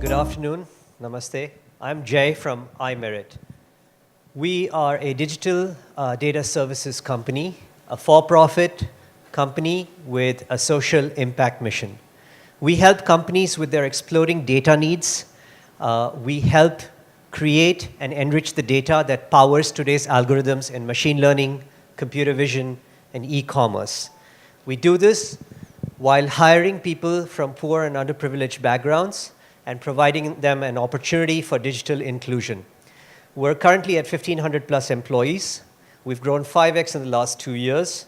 Good afternoon. Namaste. I'm Jay from iMerit. We are a digital data services company, a for-profit company with a social impact mission. We help companies with their exploding data needs. We help create and enrich the data that powers today's algorithms in machine learning, computer vision, and e-commerce. We do this while hiring people from poor and underprivileged backgrounds and providing them an opportunity for digital inclusion. We're currently at 1,500 plus employees. We've grown 5x in the last 2 years.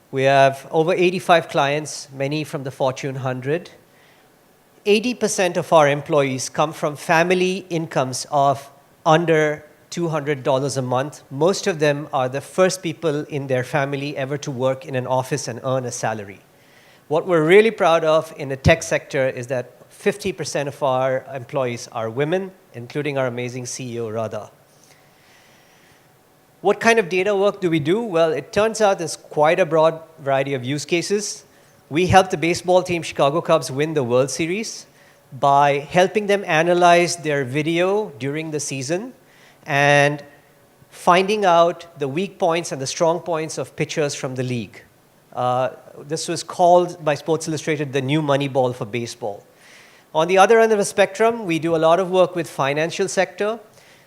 We have over 85 clients, many from the Fortune 100. 80% of our employees come from family incomes of under $200 a month. Most of them are the first people in their family ever to work in an office and earn a salary. What we're really proud of in the tech sector is that 50% of our employees are women, including our amazing CEO, Radha. What kind of data work do we do? Well, it turns out there's quite a broad variety of use cases. We helped the baseball team Chicago Cubs win the World Series by helping them analyze their video during the season and finding out the weak points and the strong points of pitchers from the league. This was called by Sports Illustrated the new Moneyball for baseball. On the other end of the spectrum, we do a lot of work with financial sector.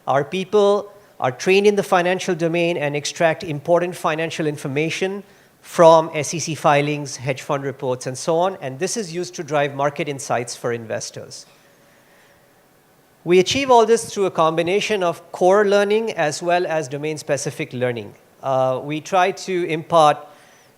Our people are trained in the financial domain and extract important financial information from SEC filings, hedge fund reports, and so on, and this is used to drive market insights for investors. We achieve all this through a combination of core learning as well as domain-specific learning. We try to impart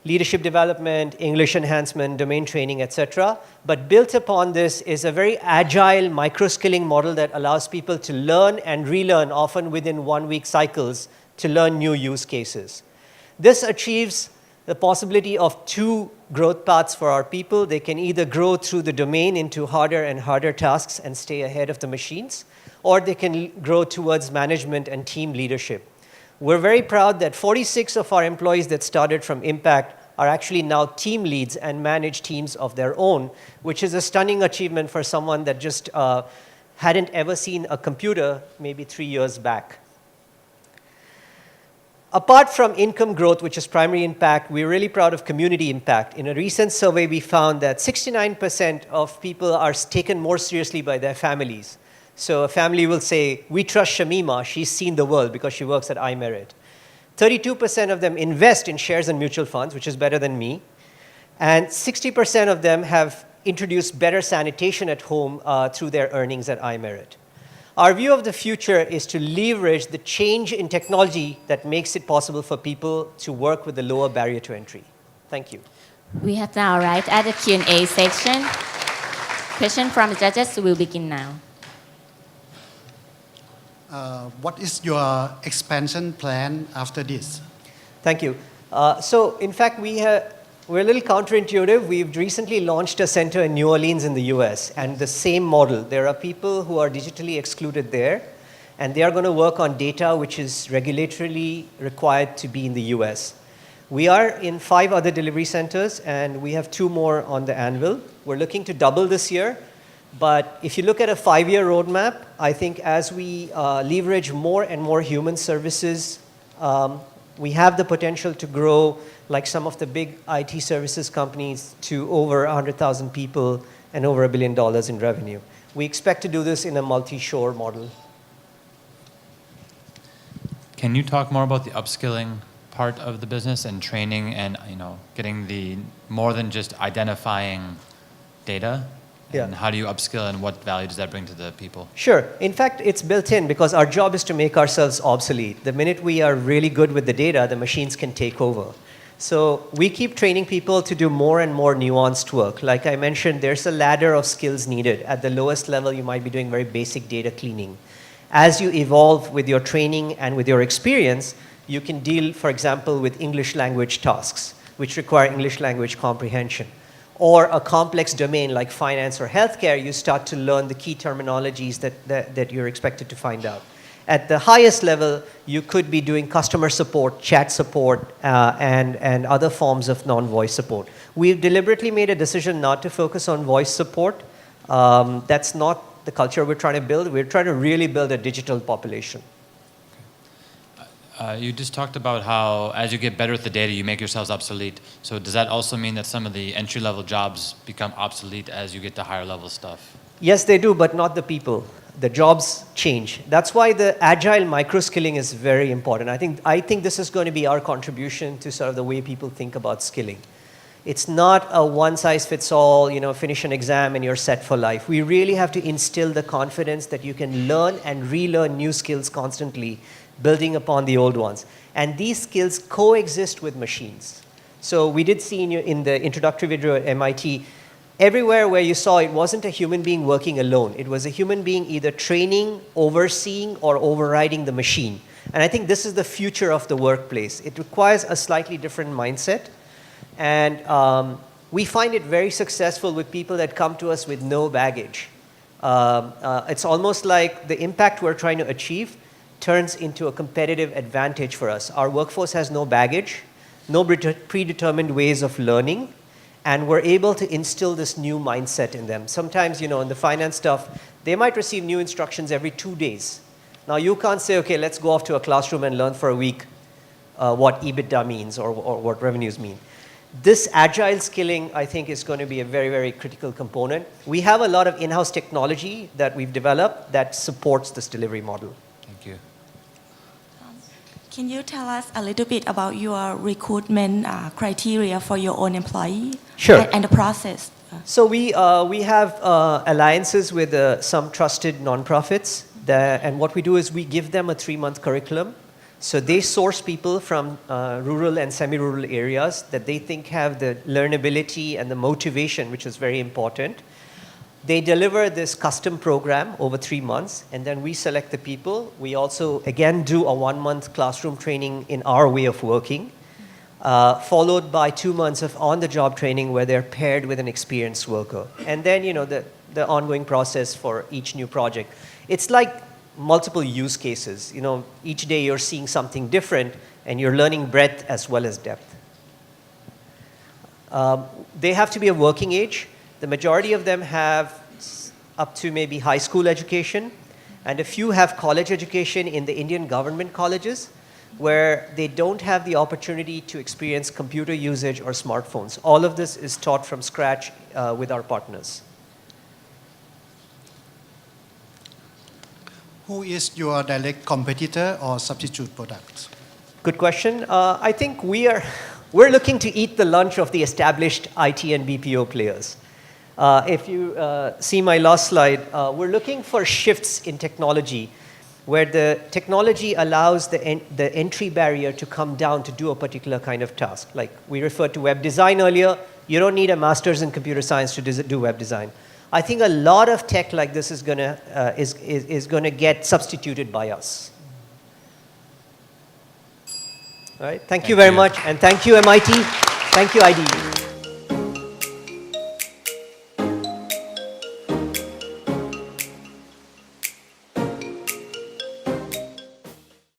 leadership development, English enhancement, domain training, etc. But built upon this is a very agile micro-skilling model that allows people to learn and relearn, often within 1-week cycles, to learn new use cases. This achieves the possibility of 2 growth paths for our people. They can either grow through the domain into harder and harder tasks and stay ahead of the machines, or they can grow towards management and team leadership. We're very proud that 46 of our employees that started from Impact are actually now team leads and manage teams of their own, which is a stunning achievement for someone that just hadn't ever seen a computer maybe 3 years back. Apart from income growth, which is primary impact, we're really proud of community impact. In a recent survey, we found that 69% of people are taken more seriously by their families. So a family will say, we trust Shamima, she's seen the world because she works at iMerit. 32% of them invest in shares and mutual funds, which is better than me. And 60% of them have introduced better sanitation at home through their earnings at iMerit. Our view of the future is to leverage the change in technology that makes it possible for people to work with a lower barrier to entry. Thank you. We have now arrived at the Q&A section. Question from the judges will begin now. What is your expansion plan after this? Thank you. So, in fact, we're a little counterintuitive. We've recently launched a center in New Orleans in the US, and the same model. There are people who are digitally excluded there, and they are going to work on data which is regulatorily required to be in the US. We are in 5 other delivery centers, and we have 2 more on the anvil. We're looking to double this year. But if you look at a 5-year roadmap, I think as we leverage more and more human services, we have the potential to grow like some of the big IT services companies to over 100,000 people and over $1 billion in revenue. We expect to do this in a multi-shore model. Can you talk more about the upskilling part of the business and training and getting the more than just identifying data? Yeah. And how do you upskill and what value does that bring to the people? Sure. In fact, it's built in because our job is to make ourselves obsolete. The minute we are really good with the data, the machines can take over. So we keep training people to do more and more nuanced work. Like I mentioned, there's a ladder of skills needed. At the lowest level, you might be doing very basic data cleaning. As you evolve with your training and with your experience, you can deal, for example, with English language tasks, which require English language comprehension. Or a complex domain like finance or healthcare, you start to learn the key terminologies that you're expected to find out. At the highest level, you could be doing customer support, chat support, and other forms of non-voice support. We've deliberately made a decision not to focus on voice support. That's not the culture we're trying to build. We're trying to really build a digital population. You just talked about how as you get better at the data, you make yourselves obsolete. So does that also mean that some of the entry-level jobs become obsolete as you get to higher-level stuff? Yes, they do, but not the people. The jobs change. That's why the agile micro-skilling is very important. I think this is going to be our contribution to sort of the way people think about skilling. It's not a one-size-fits-all, finish an exam and you're set for life. We really have to instill the confidence that you can learn and relearn new skills constantly, building upon the old ones. And these skills coexist with machines. So we did see in the introductory video at MIT, everywhere where you saw it wasn't a human being working alone. It was a human being either training, overseeing, or overriding the machine. And I think this is the future of the workplace. It requires a slightly different mindset. And we find it very successful with people that come to us with no baggage. It's almost like the impact we're trying to achieve turns into a competitive advantage for us. Our workforce has no baggage, no predetermined ways of learning, and we're able to instill this new mindset in them. Sometimes, in the finance stuff, they might receive new instructions every 2 days. Now, you can't say, okay, let's go off to a classroom and learn for a week what EBITDA means or what revenues mean. This agile skilling, I think, is going to be a very, very critical component. We have a lot of in-house technology that we've developed that supports this delivery model. Thank you. Can you tell us a little bit about your recruitment criteria for your own employee? Sure. And the process? So we have alliances with some trusted nonprofits, and what we do is we give them a 3-month curriculum. So they source people from rural and semi-rural areas that they think have the learnability and the motivation, which is very important. They deliver this custom program over 3 months, and then we select the people. We also, again, do a 1-month classroom training in our way of working, followed by 2 months of on-the-job training where they're paired with an experienced worker. And then, the ongoing process for each new project. It's like multiple use cases. Each day you're seeing something different, and you're learning breadth as well as depth. They have to be of working age. The majority of them have up to maybe high school education, and a few have college education in the Indian government colleges where they don't have the opportunity to experience computer usage or smartphones. All of this is taught from scratch with our partners. Who is your direct competitor or substitute product? Good question. I think we're looking to eat the lunch of the established IT and BPO players. If you see my last slide, we're looking for shifts in technology where the technology allows the entry barrier to come down to do a particular kind of task. Like we referred to web design earlier. You don't need a master's in computer science to do web design. I think a lot of tech like this is gonna get substituted by us. All right. Thank you very much, and thank you MIT. Thank you IDE.